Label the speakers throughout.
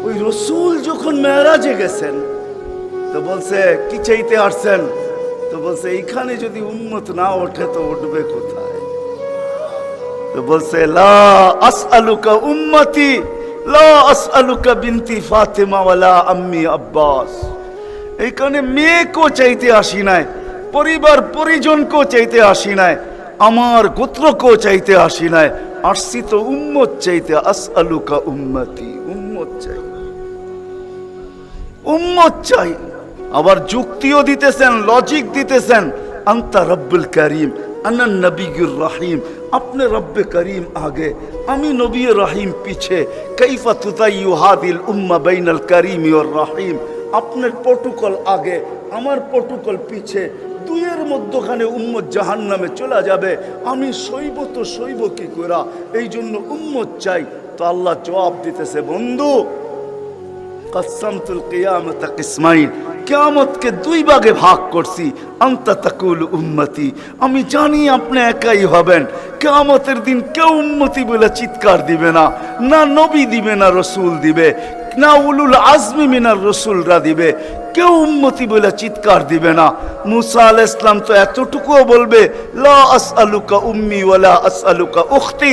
Speaker 1: ওই রসুল যখন মেরাজে গেছেন তো বলছে কি চাইতে আসছেন, তো বলছে এইখানে যদি উম্মত না ওঠে তো উঠবে কোথায়? তো বলছে লা আসআলুকা উম্মতি লা আসআলুকা বিনতি ফাতেমা ওয়ালা আম্মি আব্বাস। এইখানে মেয়েকেও চাইতে আসি নাই, পরিবার পরিজনকেও চাইতে আসি নাই, আমার গোত্রকেও চাইতে আসি নাই, আসছি তো উম্মত চাইতে। আসআলুকা উম্মতি, উম্মত চাই, উম্মত চাই। আবার যুক্তিও দিতেছেন, লজিক দিতেছেন। আনতা রব্বুল করিম আনা নবিয়ুর রহিম, আপনি রব্বে করিম আগে, আমি নবী রহিম পিছে। কাইফা তুদাইয়ু হাদিল উম্মাহ বাইনাল করিম ওয়ার রহিম, আপনার প্রটোকল আগে, আমার প্রটোকল পিছে, দুইয়ের মধ্যখানে উম্মত জাহান্নামে চলে যাবে, আমি সইব তো সইব কি করা? এই জন্য উম্মত চাই। তো আল্লাহ জবাব দিতেছে, বন্ধু কসমতুল কিয়ামতা কিসমাইন, কিয়ামতকে দুই ভাগে ভাগ করছি। আনতা তাকুল উম্মতি, আমি জানি আপনি একাই হবেন। কিয়ামতের দিন কেউ উম্মতি বলে চিৎকার দিবে না, না নবী দিবে, না রসুল দিবে, না উলুল আজমি মিনার রসুলরা দিবে, কেউ উম্মতি বলে চিৎকার দিবে না। মুসা আলাইহিস সালাম তো এতটুকুও বলবে লা আসআলুকা উম্মি ওয়ালা আসআলুকা উখতি,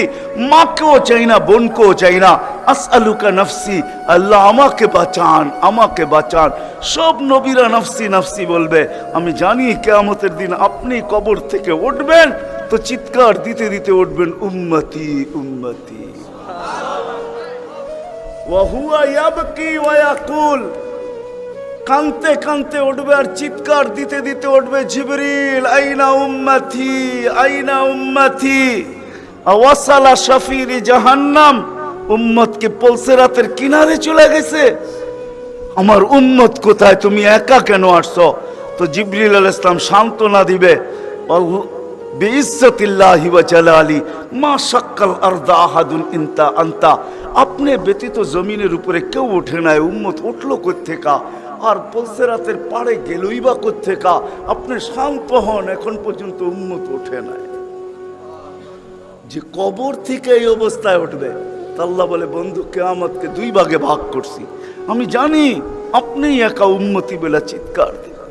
Speaker 1: মাকেও চাই না, বোনকেও চাই না। আসআলুকা নফসি, আল্লাহ আমাকে বাঁচান, আমাকে বাঁচান। সব নবীরা নফসি নফসি বলবে। আমি জানি কিয়ামতের দিন আপনি কবর থেকে উঠবেন তো চিৎকার দিতে দিতে উঠবেন উম্মতি উম্মতি। ওয়া হুয়া ইয়াবকি ওয়া ইয়াকুল, কানতে কানতে উঠবে আর চিৎকার দিতে দিতে উঠবে জিবরিল আইনা উম্মতি আইনা উম্মতি। ওয়াসালা শাফিরি জাহান্নাম, উম্মতকে পলসেরাতের কিনারে চলে গেছে। আমার উম্মত কোথায়, তুমি একা কেন আসছো? তো জিবরিল আলাইহিস সালাম সান্ত্বনা দিবে, বিইজ্জতিল্লাহি ওয়া জালালি মা শাক্কাল আরদা আহাদুন ইনতা আনতা, আপনি ব্যতীত জমিনের উপরে কেউ ওঠে নাই, উম্মত উঠলো কোত্থেকা? আর পলসেরাতের পাড়ে গেলই বা কোত্থেকা? আপনি শান্ত হন, এখন পর্যন্ত উম্মত ওঠে নাই। যে কবর থেকে এই অবস্থায় উঠবে, আল্লাহ বলে বন্ধু কিয়ামতকে দুই ভাগে ভাগ করছি, আমি জানি আপনি একা উম্মতি বলে চিৎকার দিবেন।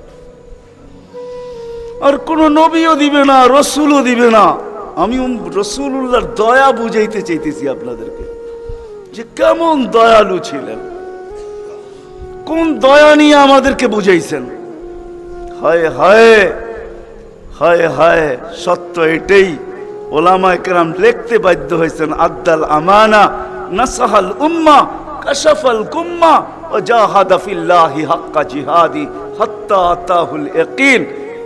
Speaker 1: আর কোন নবীও দিবে না, রসুলও দিবে না। আমি রসুলুল্লাহর দয়া বুঝাইতে চাইতেছি আপনাদেরকে, যে কেমন দয়ালু ছিলেন, কোন দয়া নিয়ে আমাদেরকে বুঝাইছেন। হায় হায় হায় হায়, সত্য এটাই। ওলামায়ে কেরাম লিখতে বাধ্য হয়েছেন, আদ্দাল আমানা নাসাহাল উম্মাহ কাশাফাল গুম্মাহ ওয়া জাহাদা ফিল্লাহি হাক্কা জিহাদি হাত্তা আতাহুল ইয়াকিন।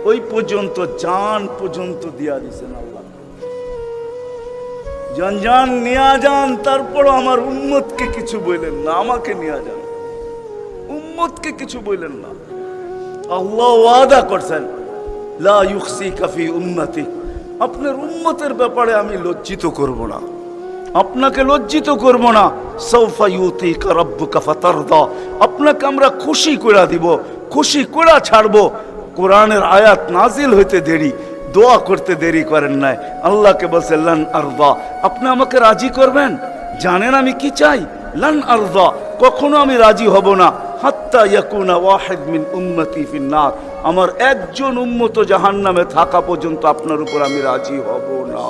Speaker 1: ওই পর্যন্ত জান পর্যন্ত দিয়া দিয়েছেন আল্লাহ। জান জান নিয়া যান, তারপর আমার উম্মতকে কিছু বললেন না, আমাকে নিয়া যান, উম্মতকে কিছু বললেন না। আল্লাহ ওয়াদা করছেন লা ইউখসিকা ফি উম্মতি, আপনার উম্মতের ব্যাপারে আমি লজ্জিত করব না, আপনাকে লজ্জিত করব না। সাউফা ইউতিকা রাব্বুকা ফাতারদা, আপনাকে আমরা খুশি করে দিব, খুশি করে ছাড়বো। কোরআনের আয়াত নাজিল হইতে দেরি, দোয়া করতে দেরি করেন নাই। আল্লাহকে বলছে লান আরদা, আপনি আমাকে রাজি করবেন? জানেন আমি কি চাই? লান আরদা, কখনো আমি রাজি হব না। হাত্তা ইয়াকুনা ওয়াহিদ মিন উম্মতি ফিন্নার, আমার একজন উম্মত জাহান্নামে থাকা পর্যন্ত আপনার উপর আমি রাজি হব না।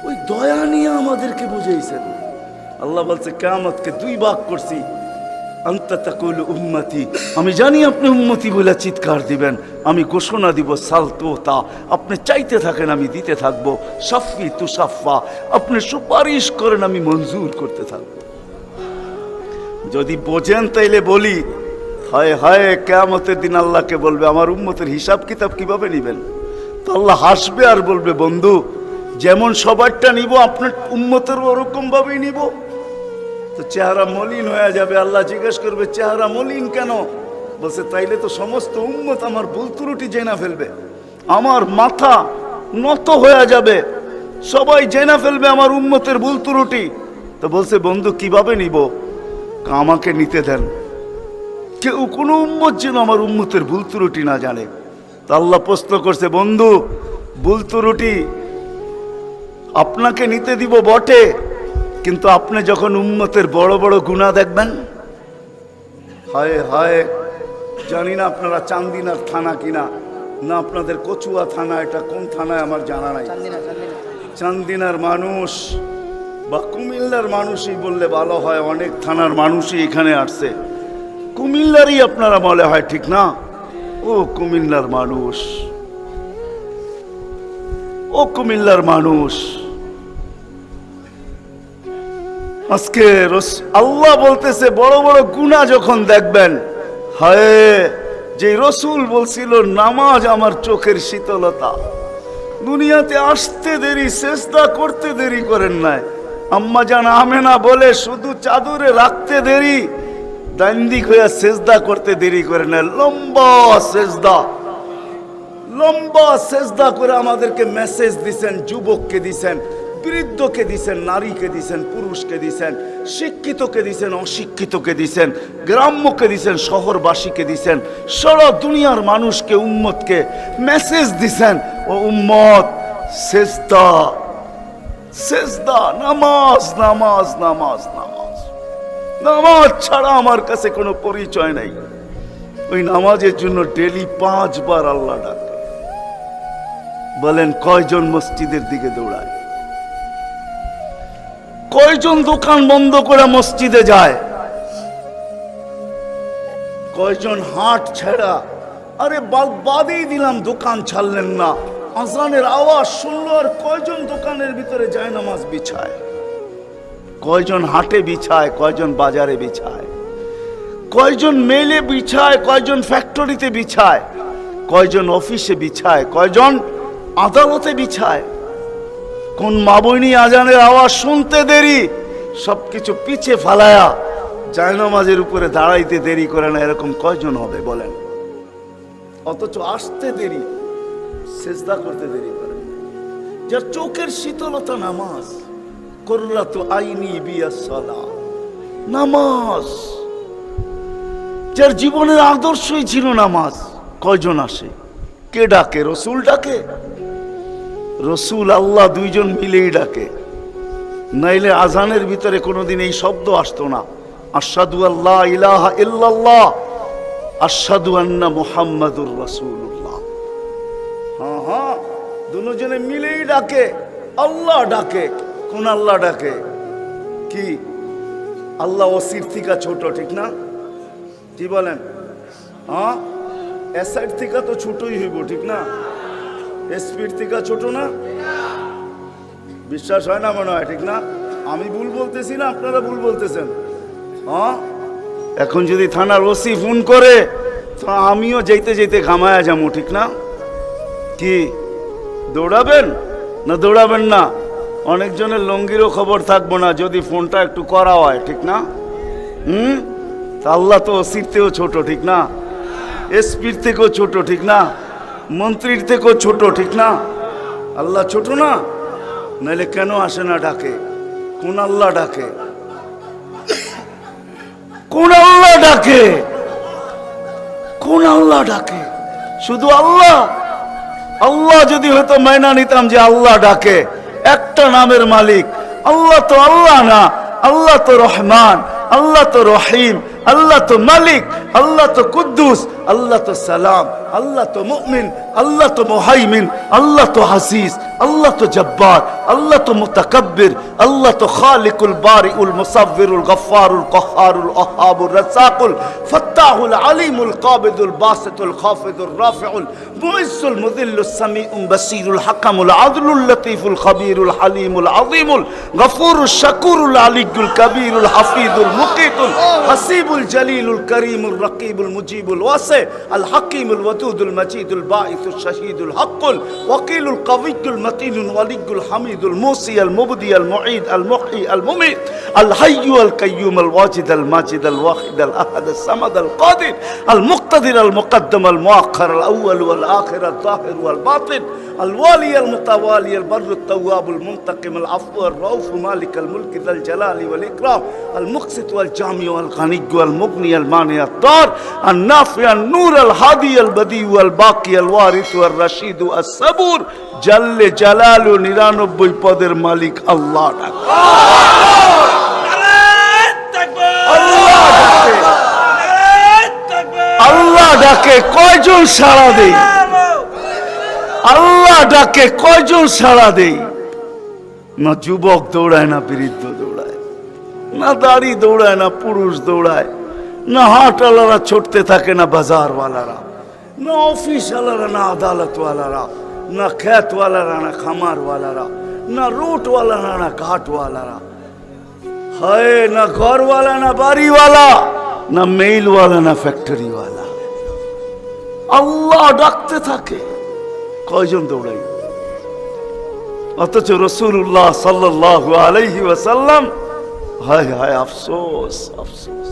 Speaker 1: ওই দয়া নিয়ে আমাদেরকে বুঝাইছেন। আল্লাহ বলছে কিয়ামতকে দুই ভাগ করছি। আনতা তাকুলু উম্মতি, আমি জানি আপনি উম্মতি বলে চিৎকার দিবেন, আমি ঘোষণা দিব সালতোতা, আপনি চাইতে থাকেন আমি দিতে থাকবো। সাফি তুসাফা, আপনি সুপারিশ করেন আমি মঞ্জুর করতে থাকবো। যদি বোঝেন তাইলে বলি, হায় হায় কিয়ামতের দিন আল্লাহকে বলবে আমার উম্মতের হিসাব কিতাব কিভাবে নিবেন? তো আল্লাহ হাসবে আর বলবে বন্ধু যেমন সবারটা নিব আপনার উম্মতের ওরকম ভাবেই নিব। তো চেহারা মলিন হয়ে যাবে। আল্লাহ জিজ্ঞেস করবে চেহারা মলিন কেন? বলছে তাইলে তো সমস্ত উম্মত আমার ভুল ত্রুটি জেনে ফেলবে, আমার মাথা নত হয়ে যাবে, সবাই জেনে ফেলবে আমার উম্মতের ভুল ত্রুটি। তো বলছে বন্ধু কিভাবে নিব? আমাকে নিতে দেন, কেউ কোনো উম্মত যেন আমার উম্মতের ভুল ত্রুটি না জানে। তা আল্লাহ প্রশ্ন করছে বন্ধু ভুল ত্রুটি আপনাকে নিতে দিব বটে, কিন্তু আপনি যখন উম্মতের বড় বড় গুনাহ দেখবেন, হায় হায়, জানি না আপনারা চান্দিনার থানা কিনা, না আপনাদের কচুয়া থানা, এটা কোন থানায় আমার জানা নাই। চান্দিনার মানুষ বা কুমিল্লার মানুষই বললে ভালো হয়, অনেক থানার মানুষই এখানে আসছে। কুমিল্লারই আপনারা বলে হয়, ঠিক না? ও কুমিল্লার মানুষ, ও কুমিল্লার মানুষ, আজকে আল্লাহ বলতেছে বড় বড় গুনাহ যখন দেখবেন, হায়, যে রসুল বলছিল নামাজ আমার চোখের শীতলতা, দুনিয়াতে আসতে দেরি, সেজদা করতে দেরি করেন নাই। আম্মা জান আমেনা বলে শুধু চাদরে রাখতে দেরি, দান্দিক হইয়া সেজদা করতে দেরি করে না। লম্বা সেজদা করে আমাদেরকে মেসেজ দিছেন, যুবককে দিছেন, বৃদ্ধকে দিছেন, নারীকে দিছেন, পুরুষকে দিছেন, শিক্ষিতকে দিছেন, অশিক্ষিতকে দিছেন, গ্রাম্যকে দিছেন, শহরবাসীকে দিছেন, সারা দুনিয়ার মানুষকে, উম্মতকে মেসেজ দিছেন, ও উম্মত, সেজদা সেজদা, নামাজ নামাজ নামাজ নামাজ, নামাজ ছাড়া আমার কাছে কোনো পরিচয় নাই। ওই নামাজের জন্য ডেলি 5 বার আল্লাহ ডাকে। বলেন কয়জন মসজিদের দিকে দৌড়ায়? কয়জন দোকান বন্ধ করে মসজিদে যায়? কয়জন হাট ছেড়া, আরে বাদেই দিলাম দোকান ছাড়লেন না, আজানের আওয়াজ শুনলো আর কয়জন দোকানের ভিতরে যায় নামাজ বিছায়? কয়জন হাটে বিছায়, কয়জন বাজারে বিছায়, কয়জন মেলে বিছায়, কয়জন ফ্যাক্টরিতে বিছায়, কয়জন অফিসে বিছায়, কয়জন আদালতে বিছায়? কোন মা বইনি আজানের আওয়াজ শুনতে দেরি, সবকিছু পিছে ফালায়া জায়নামাজের উপরে দাঁড়াইতে দেরি করে না, এরকম কয়জন হবে বলেন? অথচ আসতে দেরি, সেজদা করতে দেরি করে। যার চোখের শীতলতা নামাজ, কুররাতু আইনি বিয়াস সালাত, নামাজ, যার জীবনের আদর্শই ছিল নামাজ, কয়জন আসে? কে ডাকে? রসুল ডাকে? রসুল আল্লাহ দুইজন মিলেই ডাকে, নাইলে আজানের ভিতরে কোনোদিন এই শব্দ আসতো না, আশহাদু আল্লা ইলাহা ইল্লাল্লাহ, আশহাদু আন্না মুহাম্মাদুর রাসূলুল্লাহ। হ্যাঁ হ্যাঁ, দুজনে মিলেই ডাকে, আল্লাহ ডাকে। কোন আল্লাহ ডাকে? কি আল্লাহ ওসির থেকে ছোট, ঠিক না? কি বলেন? হ্যাঁ, এসআইড থেকে তো ছোটই হইব, ঠিক না? এসপির থেকে ছোট না? বিশ্বাস হয় না মনে হয়, ঠিক না? আমি ভুল বলতেছি না, আপনারা ভুল বলতেছেন। হ্যাঁ, এখন যদি থানার ওসি ফোন করে তো আমিও যেতে যেতে ঘামায়া যাবো, ঠিক না? কি দৌড়াবেন না দৌড়াবেন না? অনেকজনের লঙ্গিরও খবর থাকবো না যদি ফোনটা একটু করা হয়, ঠিক না? তা আল্লাহ তো ওসির থেকেও ছোট, ঠিক না? এসপির থেকেও ছোট, ঠিক না? মন্ত্রীর থেকেও ছোট, ঠিক না? আল্লাহ ছোট না? নাইলে কেন আসে না ডাকে? কোন আল্লাহ ডাকে? কোন আল্লাহ ডাকে? কোন আল্লাহ ডাকে? শুধু আল্লাহ? আল্লাহ যদি হয়তো মাইনা নিতাম যে আল্লাহ ডাকে, একটা নামের মালিক আল্লাহ, তো আল্লাহ না, আল্লাহ তো রহমান, আল্লাহ তো রহিম, আল্লাহ তো মালিক, আল্লাহ তো কুদ্দুস, আল্লাহ তো সালাম, আল্লাহ তো মুমিন, আল্লাহ তো মুহাইমিন, আল্লাহ তো হাসিস, আল্লাহ তো জব্বার, আল্লাহ তো মুতাকাব্বির, আল্লাহ তো খালিকুল বারিউল মুসাব্বিরুল গফফারুল কহ্হারুল ওয়াহ্হাবুর রাজ্জাকুল ফাত্তাহুল আলিমুল কাবিদুল বাসিতুল খাফিদুর রাফিউল মুইজ্জুল মুযিল্লুস সামিউল বাসীরুল হাকামুল আদলুল লতীফুল খবীরুল হালিমুল আযীমুল গফুরুশ শাকুরুল আলিয়্যুল কবীরুল হাফিজুল মুকিতুল হাসিবুল জলিলুল করিমুল রকিবুল মুজিবুল ওয়াসি আল হাকিমুল ওয়াদুদুল মজিদুল বাঈসুশ শাহীদুল হকুল ওয়াকিলুল কওয়িয়্যুল মতিনুল ওয়ালিয়্যুল হামিদুল মুসি আল মুবদি আল মুঈদ আল মুহয়ি আল মুমীত আল হাইয়্যু আল কাইয়্যুম আল ওয়াজিদ আল মাজিদ আল ওয়াহিদ আল আহাদ আল সামাদ আল কাদির আল মুক্তাদির আল মুকদ্দম আল মুআখ্খার আল আউয়াল ওয়াল আখির আল যাহির ওয়াল বাতিন আল ওয়ালি আল মুতাওয়ালি আল বাররু আত তাওয়াব আল মুনতাকিম আল আফু আর রাউফ মালিক আল মুলক যাল জালালি ওয়াল ইকরাম আল মুকসিত ওয়াল জামি ওয়াল গানিয়্য আল মুগনি আল মানি আত দার আন নাফি আন নূর আল হাদি আল বদি ওয়াল বাকি আল ওয়ারিস ওয়াল রশিদ আস সাবুর জাল্লে জালালু 99 পদের মালিক আল্লাহ। ডাকে কয়জন সাড়া দেই? আল্লাহ ডাকে কয়জন সাড়া দেই? না যুবক দৌড়ায়, না বৃদ্ধ দৌড়ায়, না দাড়ি দৌড়ায়, না পুরুষ দৌড়ায়, না হাটওয়ালারা ছুটতে থাকে, না বাজারওয়ালারা, না অফিসওয়ালারা, না আদালতওয়ালারা, না খেতওয়ালারা, না খামারওয়ালারা, না রুটওয়ালারা, না ঘাটওয়ালারা, হায় না ঘরওয়ালা, না বাড়িওয়ালা, না মেইলওয়ালা, না ফ্যাক্টরিওয়ালা। আল্লাহ ডাকতে থাকে, কয়জন দৌড়াই? অথচ রাসূলুল্লাহ সাল্লাল্লাহু আলাইহি ওয়াসাল্লাম, হায় হায় আফসোস আফসোস,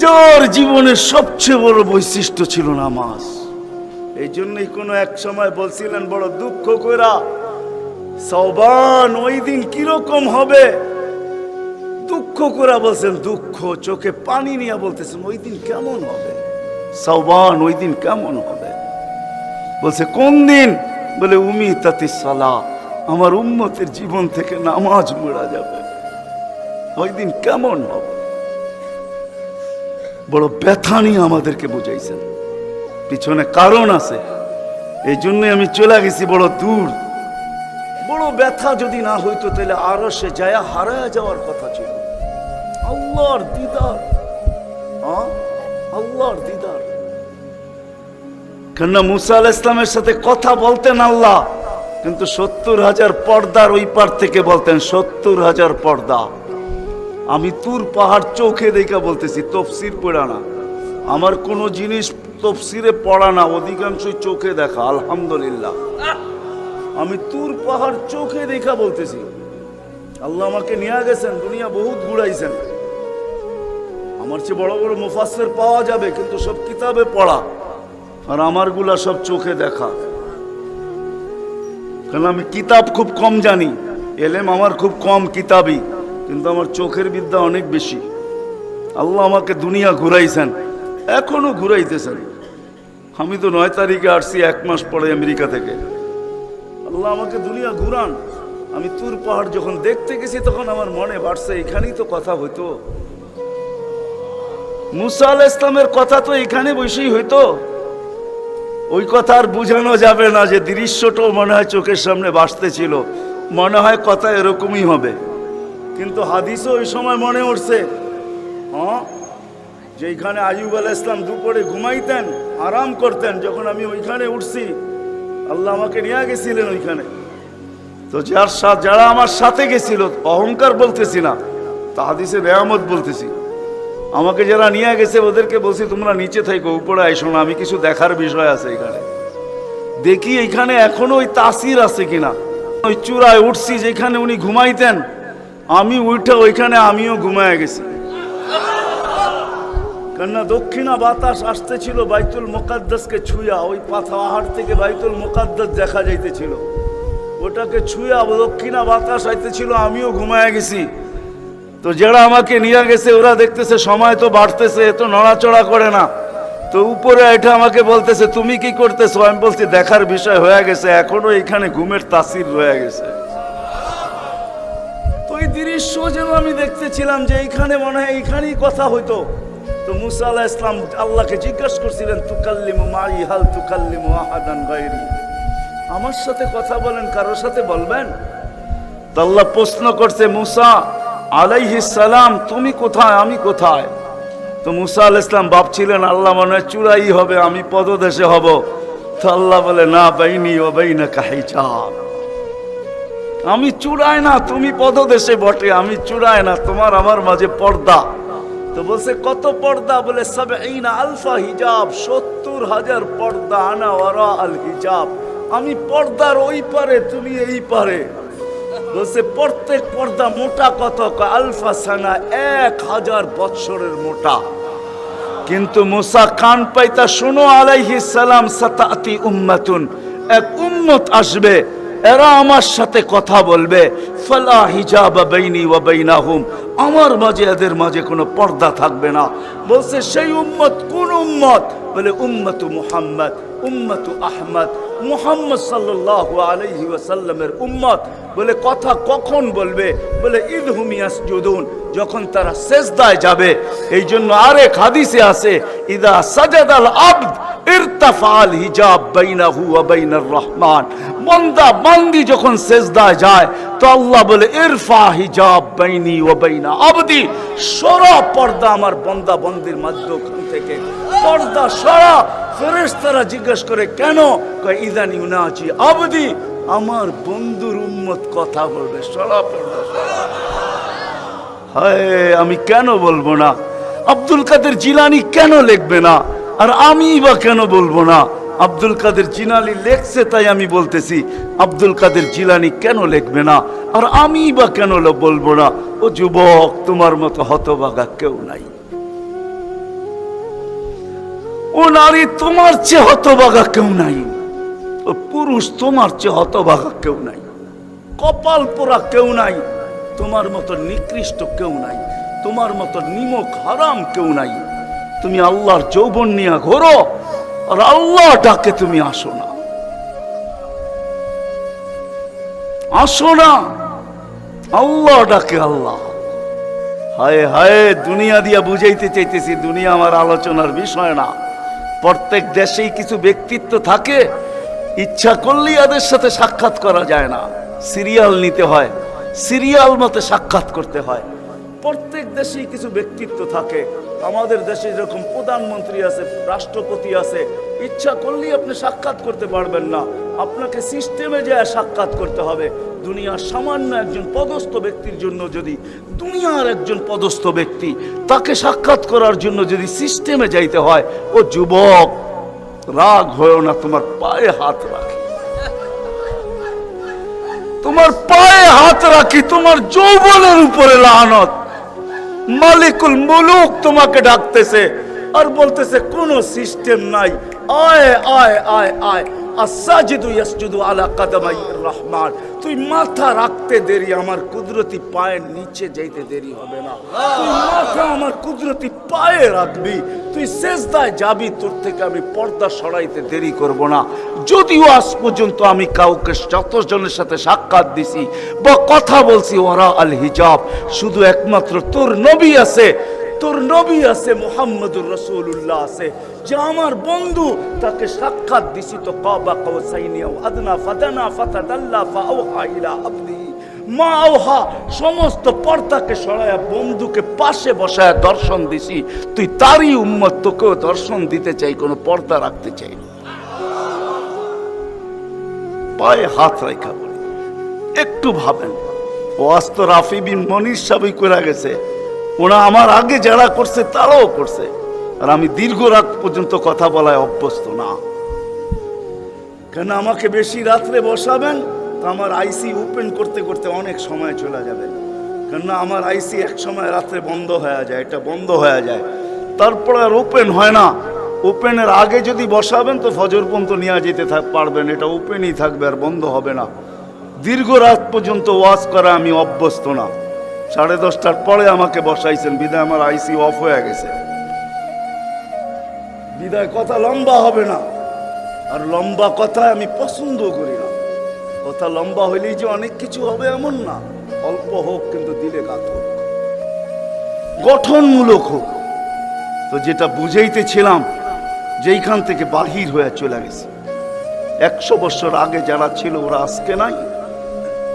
Speaker 1: যার জীবনের সবচেয়ে বড় বৈশিষ্ট্য ছিল নামাজ। এই জন্যই কোনো এক সময় বলছিলেন বড় দুঃখ কইরা, সওবান ওই দিন কিরকম হবে, দুঃখ করে বলছেন, দুঃখ চোখে পানি নিয়ে বলতেছেন ওই দিন কেমন হবে, সওবান ওই দিন কেমন হবে। বলছে কোন দিন? বলে উমিতাতিস সালাহ, আমার উম্মতের জীবন থেকে নামাজ মুড়া যাবে, ওই দিন কেমন হবে। বড় ব্যথা নিয়ে আমাদেরকে বুঝাইছেন, পিছনে কারণ আছে, এই জন্যই আমি চলে গেছি বড় দূর। বড় ব্যথা যদি না হইতো তাহলে আরো সে যায় হারায় যাওয়ার কথা ছিল। আল্লাহর দিদার, আল্লাহর দিদার। কেননা মুসা আলাইহিস সালামের সাথে কথা বলতেন আল্লাহ, কিন্তু 70,000 পর্দার ওই পার থেকে বলতেন, 70,000 পর্দা। আমি তুর পাহাড় চোখে দেখা বলতেছি, তফসির পড়া না, আমার কোনো জিনিস তফসিরে পড়া না, অধিকাংশই চোখে দেখা। আলহামদুলিল্লাহ, আমি তুর পাহাড় চোখে দেখা বলতেছি। আল্লাহ আমাকে নিয়ে গেছেন, দুনিয়া বহুত ঘুরাইছেন। আমার চেয়ে বড় বড় মুফাসসির পাওয়া যাবে, কিন্তু সব কিতাবে পড়া, আর আমারগুলা সব চোখে দেখা। কারণ আমি কিতাব খুব কম জানি, এলেম আমার খুব কম কিতাবই, কিন্তু আমার চোখের বিদ্যা অনেক বেশি। আল্লাহ আমাকে দুনিয়া ঘুরাইছেন, এখনো ঘুরাইতেছেন। আমি তো 9 তারিখে আসছি, 1 মাস পরে আমেরিকা থেকে। আল্লাহ আমাকে দুনিয়া ঘুরান। আমি তুর পাহাড় যখন দেখতে গেছি তখন আমার মনে বাড়ছে এখানেই তো কথা হইতো, মুসা আলাইহিস সালামের কথা তো এখানে বসেই হইতো। ওই কথা আর বুঝানো যাবে না, যে দৃশ্যটাও মনে হয় চোখের সামনে ভাসতেছিল, মনে হয় কথা এরকমই হবে। কিন্তু হাদিসও ওই সময় মনে উঠছে, যেখানে আইয়ুব আলাইহিস সালাম দুপুরে ঘুমাইতেন, আরাম করতেন, যখন আমি ওইখানে উঠছি, আল্লাহ আমাকে নিয়ে গেছিলেন ওইখানে। তো যারা আমার সাথে গেছিল, অহংকার বলতেছি না, তা হাদিসে নেয়ামত বলতেছি, আমাকে যারা নিয়ে গেছে ওদেরকে বলছি তোমরা নিচে থাকো, উপরে আইসো না, আমি কিছু দেখার বিষয় আছে এখানে। দেখি এইখানে এখনো ওই তাসির আছে কিনা। ওই চূড়ায় উঠছি যেখানে উনি ঘুমাইতেন, আমি উঠে ওইখানে আমিও ঘুমায় গেছি। কেননা দক্ষিণা বাতাস আসতেছিল বাইতুল মুকাদ্দাসকে ছুঁয়া, ওই পাহাড় থেকে বাইতুল মুকাদ্দাস দেখা যাইতেছিল, ওটাকে ছুঁয়া দক্ষিণা বাতাস আইতেছিল, আমিও ঘুমায় গেছি। তো যারা আমাকে নিয়ে গেছে ওরা দেখতেছে সময় তো বাড়তেছে, এত নড়াচড়া করে না, তো উপরে এটা আমাকে বলতেছে তুমি কি করতেছো? আমি বলছি দেখার বিষয় হয়ে গেছে, এখনো এখানে ঘুমের তাসির রয়ে গেছে। তো এই দৃশ্য যেন আমি দেখতেছিলাম যে এইখানে মনে হয় এইখানেই কথা হইতো। তো মুসা আলাইহিস সালাম আল্লাহকে জিজ্ঞাসা করছিলেন, তুকাল্লিমু মাই হাল তুকাল্লিমু আহাদান গায়রি, আমার সাথে কথা বলেন, কারোর সাথে বলবেন? তো আল্লাহ প্রশ্ন করছে, মুসা আলাইহিস সালাম তুমি কোথায়, আমি কোথায়? তো মুসা আলাইহিস সালাম ভাবছিলেন আল্লাহ মনে হয় চূড়াই হবে, আমি পদদেশে হব। তো আল্লাহ বলে, না, বাইনি ওয়া বাইনাকা হিজাব, আমি চূড়ায় না, তুমি পদদেশে বটে, আমি চূড়ায় না, তোমার আমার মাঝে পর্দা। তো বলছে কত পর্দা? বলে ৭০,০০০ হিজাব, ৭০,০০০ পর্দা, আনা ওয়ারা আল হিজাব, আমি পর্দার ওই পারে, তুমি এই পারে। বলছে প্রত্যেক পর্দা মোটা কত? আলফা সানা, ১,০০০ বৎসরের মোটা। কিন্তু মুসা কান পাইতা, শোনো আলাইহিস সালাম, সাতাতি উম্মাতুন, এক উম্মত আসবে, এরা আমার সাথে কথা বলবে, ফালা হিজাবা বাইনি ওয়া বাইনাহুম, আমার মাঝে এদের মাঝে কোনো পর্দা থাকবে না। বলছে সেই উম্মত কোন উম্মত? বলে উম্মতু মুহাম্মদ, উম্মতু আহমদ, মুহাম্মদ সাল্লাল্লাহু আলাইহি ওয়াসাল্লামের উম্মত বলে কথা কখন বলবে? বলে ইদহুম ইয়াসজুদুন, যখন তারা সেজদায় যাবে। এই জন্য আরেক হাদিসে আছে, ইদা সাজাদাল আবদ ইরতাফাল হিজাব বাইনাহু ওয়া বাইনার রহমান। বান্দা বান্দি যখন সেজদায় যায় তো আল্লাহ বলে ইরফা হিজাব বাইনি ওয়া বাইনা আবদি, সরা পর্দা আমার বান্দা বান্দির মাঝখান থেকে, পর্দা সরা। ফেরেশতারা জিজ্ঞেস করে কেন? কয় ইদান ইউনাজি আবদি, আমার বন্ধুর উম্মত কথা বলবে, সরা পর্দা সরা। হায়, আমি কেন বলবো না? আব্দুল কাদের জিলানী কেন লিখবে না? আর আমি বা কেন বলবো না? আব্দুল কাদের জিলানী লেখছে তাই আমি বলতেছি। আব্দুল কাদের জিলানী কেন লিখবে না? আর আমি বা কেন বলবো না? ও যুবক, তোমার মতো হতভাগা কেউ নাই। ও নারী, তোমার চেয়ে হতভাগা কেউ নাই। ও পুরুষ, তোমার চেয়ে হতভাগা কেউ নাই। কপাল পোড়া কেউ নাই। তোমার মতো নিকৃষ্ট কেউ নাই। তোমার মতো নিমক হারাম কেউ নাই। তুমি আল্লাহর যৌবন নিয়ে ঘোরো, আর আল্লাহ ডাকে তুমি আসো না, আসো না। আল্লাহ ডাকে আল্লাহ। হায় হায়, দুনিয়া দিয়া বুঝাইতে চাইতেছি, দুনিয়া আমার আলোচনার বিষয় না। প্রত্যেক দেশেই কিছু ব্যক্তিত্ব থাকে, ইচ্ছা করলেই এদের সাথে সাক্ষাৎ করা যায় না, সিরিয়াল নিতে হয়, সিরিয়াল মতে সাক্ষাৎ করতে হয়। প্রত্যেক দেশেই কিছু ব্যক্তিত্ব থাকে। আমাদের দেশে যেরকম প্রধানমন্ত্রী আছে, রাষ্ট্রপতি আছে, ইচ্ছা করলেই আপনি সাক্ষাৎ করতে পারবেন না, আপনাকে সিস্টেমে যায় সাক্ষাৎ করতে হবে। দুনিয়ার সামান্য একজন পদস্থ ব্যক্তির জন্য যদি, দুনিয়ার একজন পদস্থ ব্যক্তি, তাকে সাক্ষাৎ করার জন্য যদি সিস্টেমে যাইতে হয়, ও যুবক রাগ হয়েও না, তোমার পায়ে হাত রাখি, তোমার পায়ে হাত রাখি, তোমার যৌবনের উপরে লানত। মালিকুল মুলুক তোমাকে ডাকতেছে আর বলতেছে কোনো সিস্টেম নাই, আয় আয় আয় আয়। আসাজিদু ইয়াসজুদু আলা কাদামাইর রহমান, তুই মাথা রাখতে দেরি, আমার কুদরতি পায়ের নিচে যাইতে দেরি হবে না। তুই মাথা আমার কুদরতি পায়ে রাখবি, তুই সেজদায় যাবি, তোর থেকে আমি পর্দা সরাইতে দেরি করব না। যদিও আজ পর্যন্ত আমি কাউকে যতজনের সাথে সাক্ষাৎ দিছি বা কথা বলছি ওরা আল হিজাব, শুধু একমাত্র তোর নবী আছে, তোর নবী আছে, মুহাম্মদুর রাসূলুল্লাহ আছে, যে আমার বন্ধু, তাকে সাক্ষাৎ দিছি তো কাবা কাউসাইনি আও আদনা ফাদানা ফাতাদাল্লা ফাআওহা ইলা আবদি মা আওহা, সমস্ত পর্দাকে সরায়া বন্ধুকে পাশে বসায়া দর্শন দিছি। তুই তারই উম্মত, তোকেও দর্শন দিতে চাই, কোনো পর্দা রাখতে চাই না। পায়ে হাত রেখা বলি, একটু ভাবেন। ওয়াজ তো রাফি বিন মনির সাহেবই করে গেছে, ওরা আমার আগে যারা করছে তারাও করছে, আর আমি দীর্ঘ রাত পর্যন্ত কথা বলায় অভ্যস্ত না। কেন আমাকে বেশি রাত্রে বসাবেন তো আমার আইসি ওপেন করতে করতে অনেক সময় চলে যাবে। কেন আমার আইসি এক সময় রাত্রে বন্ধ হয়ে যায়, এটা বন্ধ হয়ে যায়, তারপর আর ওপেন হয় না। ওপেনের আগে যদি বসাবেন তো ফজর পর্যন্ত নিয়ে যেতে পারবেন, এটা ওপেনই থাকবে আর বন্ধ হবে না। দীর্ঘ রাত পর্যন্ত ওয়াজ করা আমি অভ্যস্ত না। 10:30টার পরে আমাকে বসাইছেন, বিদায় আমার আইসি অফ হয়ে গেছে, বিদায় কথা লম্বা হবে না। আর লম্বা কথা আমি পছন্দ করি না। কথা লম্বা হইলেই যে অনেক কিছু হবে এমন না, অল্প হোক কিন্তু দিলে কাত হোক, গঠনমূলক হোক। তো যেটা বুঝাইতেছিলাম, যেইখান থেকে বাহির হয়ে চলে গেছে, 100 বছর আগে যারা ছিল ওরা আজকে নাই,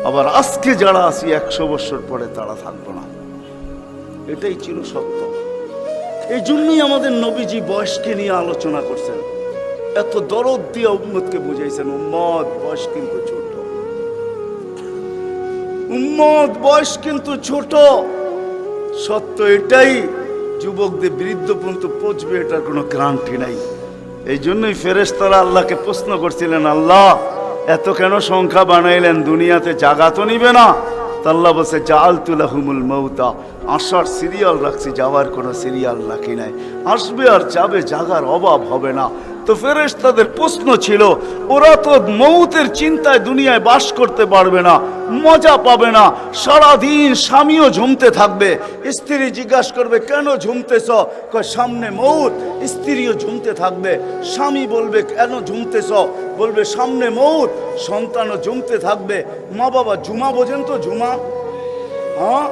Speaker 1: আবার আজকে যারা আছি 100 বছর পরে তারা থাকবো না। এটাই ছিল সত্য। এই জন্যই আমাদের নবীজি বয়সকে নিয়ে আলোচনা করছেন, এত দরদ দিয়ে উম্মতকে বুঝাইছেন, উম্মত বয়স কিন্তু ছোট, উম্মত বয়স কিন্তু ছোট। সত্য এটাই, যুবকদের বৃদ্ধ পর্যন্ত পৌঁছবে এটার কোনো গ্যারান্টি নাই। এই জন্যই ফেরেশতারা আল্লাহকে প্রশ্ন করছিলেন, আল্লাহ এত কেন সংখ্যা বানাইলেন, দুনিয়াতে জাগা তো নিবে না? আল্লাহ বলছে জাআলতু লাহুমুল মাউতা, আসার সিরিয়াল রাখছি, যাওয়ার কোনো সিরিয়াল রাখি নাই। আসবে আর যাবে, জাগার অভাব হবে না। তো ফেরেশতাদের প্রশ্ন ছিল, ওরা তো মৌতের চিন্তায় দুনিয়ায় বাস করতে পারবে না, মজা পাবে না, সারাদিন স্বামীও ঝুমতে থাকবে। স্ত্রী জিজ্ঞাসা করবে, কেন ঝুমতেছ? কয় সামনে মৌত। স্ত্রীও ঝুমতে থাকবে। স্বামী বলবে, কেন ঝুমতেছ? বলবে সামনে মৌত। সন্তানও ঝুমতে থাকবে। মা বাবা ঝুমা বোঝেন তো? ঝুমা, হ্যাঁ,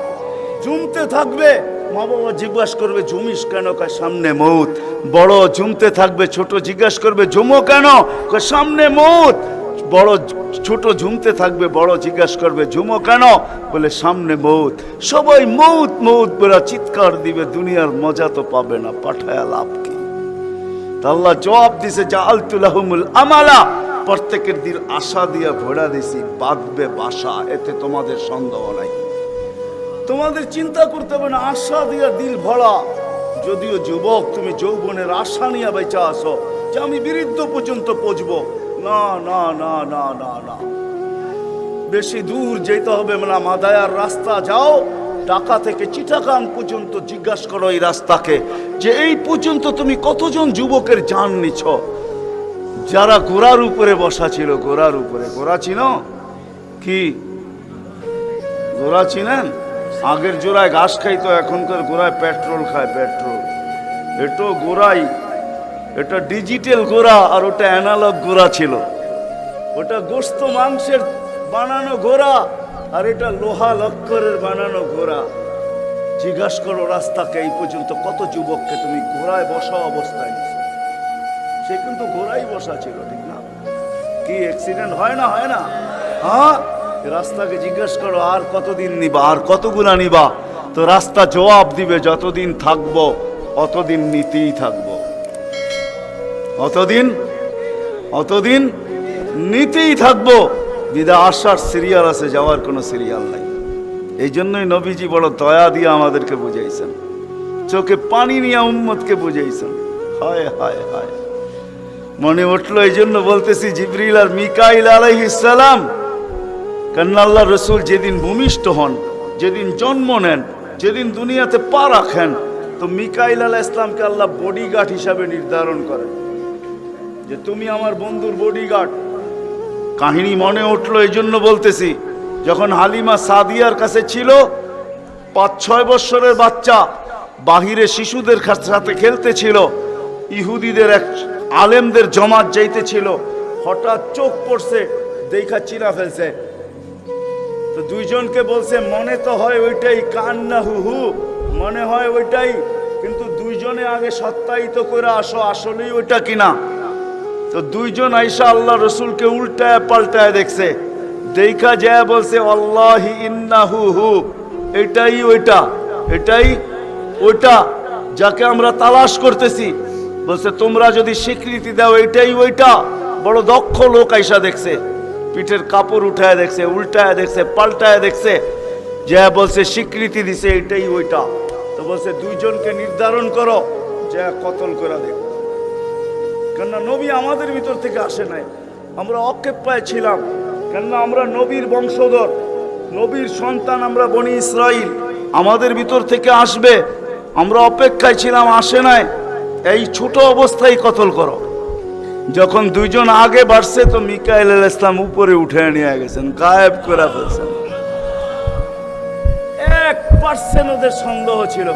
Speaker 1: ঝুমতে থাকবে। মা বাবা জিজ্ঞাসা করবে, ঝুমিস কেন? কয় সামনে মৌত। বড় ঝুমতে থাকবে, ছোট জিজ্ঞাসা করবে, ঝুমো কেন? কয় সামনে মৌত। বড় ছোট ঝুমতে থাকবে, বড় জিজ্ঞাসা করবে, ঝুমো কেন? বলে সামনে মৌত। সবাই মৌত মৌত বলে চিৎকার দিবে, দুনিয়ার মজা তো পাবে না, পাঠায়া লাভ কি? আল্লাহ জবাব দিছে, জাআলতু লাহুমুল আমালা, প্রত্যেকের দিল আশা দিয়া ভরা দিছি, বাঁধবে বাসা, এতে তোমাদের সন্দেহ নাই। তোমাদের চিন্তা করতে হবে না, আশা দিয়া দিল ভরা। যদিও যুবক, তুমি যৌবনের আশা নিয়ে বেঁচে আসো যে আমি বৃদ্ধ পর্যন্ত পৌঁছবো, না না না না না না, বেশি দূর যেতে হবে না। মাদায়ার রাস্তা যাও, ঢাকা থেকে চিটাগাং পর্যন্ত জিজ্ঞাসা করো এই রাস্তাকে যে এই পর্যন্ত তুমি কতজন যুবকের জান নিছ, যারা ঘোড়ার উপরে বসা ছিল। ঘোড়ার উপরে, ঘোড়া চিনো কি? ঘোড়া চিনেন? আগের জোড়ায় ঘাস খাইতো, এখনকার গোড়ায় পেট্রোল খায়। পেট্রোল, এটা গোড়াই, এটা ডিজিটাল গোড়া, আর ওটা অ্যানালগ গোড়া ছিল। ওটা গোস্ত মাংসের বানানো ঘোড়া, আর এটা লোহা লক্করের বানানো ঘোড়া। জিজ্ঞাসা করো রাস্তাকে এই পর্যন্ত কত যুবককে তুমি ঘোড়ায় বসা অবস্থায় নিছো। সে কিন্তু ঘোড়াই বসা ছিল, ঠিক না? কি অ্যাক্সিডেন্ট হয় না? হয় না? হ্যাঁ, রাস্তাকে জিজ্ঞাসা করো আর কতদিন নিবা, আর কতগুলা নিবা? তো রাস্তা জবাব দিবে, যতদিন থাকবো অতদিন নিতেই থাকবো, অতদিন নিতেই থাকবো। বিদা আসার সিরিয়াল আছে, যাওয়ার কোনো সিরিয়াল নাই। এই জন্যই নবীজি বড় দয়া দিয়ে আমাদেরকে বুঝাইছেন, চোখে পানি নিয়ে উম্মতকে বুঝাইছেন। হায় হায় হায়, মনে উঠলো। এই জন্য বলতেছি, জিবরিল আর মিকাইল আলাইহিস সালাম, কারণ আল্লাহ রসুল যেদিন ভূমিষ্ঠ হন, যেদিন জন্ম নেন, যেদিন দুনিয়াতে পা রাখেন, তো মিকাইল আলাইহিস সালামকে আল্লাহ বডিগার্ড হিসাবে নির্ধারণ করেন যে তুমি আমার বন্ধুর বডিগার্ড। কাহিনী মনে উঠলো, এই জন্য বলতেছি। যখন হালিমা সাদিয়ার কাছে ছিল, 5-6 বছরের বাচ্চা বাহিরে শিশুদের সাথে খেলতেছিল, ইহুদিদের এক আলেমদের জমাত যাইতেছিল, হঠাৎ চোখ পড়ছে, দেখা চিনা ফেলছে। তো দুইজনকে বলছে, মনে তো হয় ওইটাই, কান্না হু হু, মনে হয় ওইটাই, কিন্তু দুইজনে আগে সত্যায়িত করে আসো আসলেই ওইটা কিনা। তো দুইজন আইসা আল্লাহ রসুলকে উল্টায় পাল্টায় দেখছে, দেখা যায় বলছে, আল্লাহি ইন্নাহু হু, এটাই ওইটা, এটাই ওইটা যাকে আমরা তালাশ করতেছি। বলছে, তোমরা যদি স্বীকৃতি দাও এটাই ওইটা। বড় দক্ষ লোক আইসা দেখছে, পিঠের কাপড় উঠায় দেখছে, উল্টায় দেখছে, পাল্টায় দেখছে, যে বলছে স্বীকৃতি দিছে এটাই ওইটা। তো বলছে, দুইজনকে নির্ধারণ করো, যে কতল করে দেখ। কেননা নবী আমাদের ভিতর থেকে আসে নাই, আমরা অক্ষেপায় ছিলাম। কেননা আমরা নবীর বংশধর, নবীর সন্তান, আমরা বনি ইসরাইল, আমাদের ভিতর থেকে আসবে, আমরা অপেক্ষায় ছিলাম, আসে নাই। এই ছোট অবস্থায় কতল করো। যখন দুইজন আগে বাড়ছে, তো মিকাইল আলাইহিস সালাম উপরে উঠে নিয়ে গেছেন, গায়েব করে ফেলছেন। 1% ওদের সন্দেহ ছিল।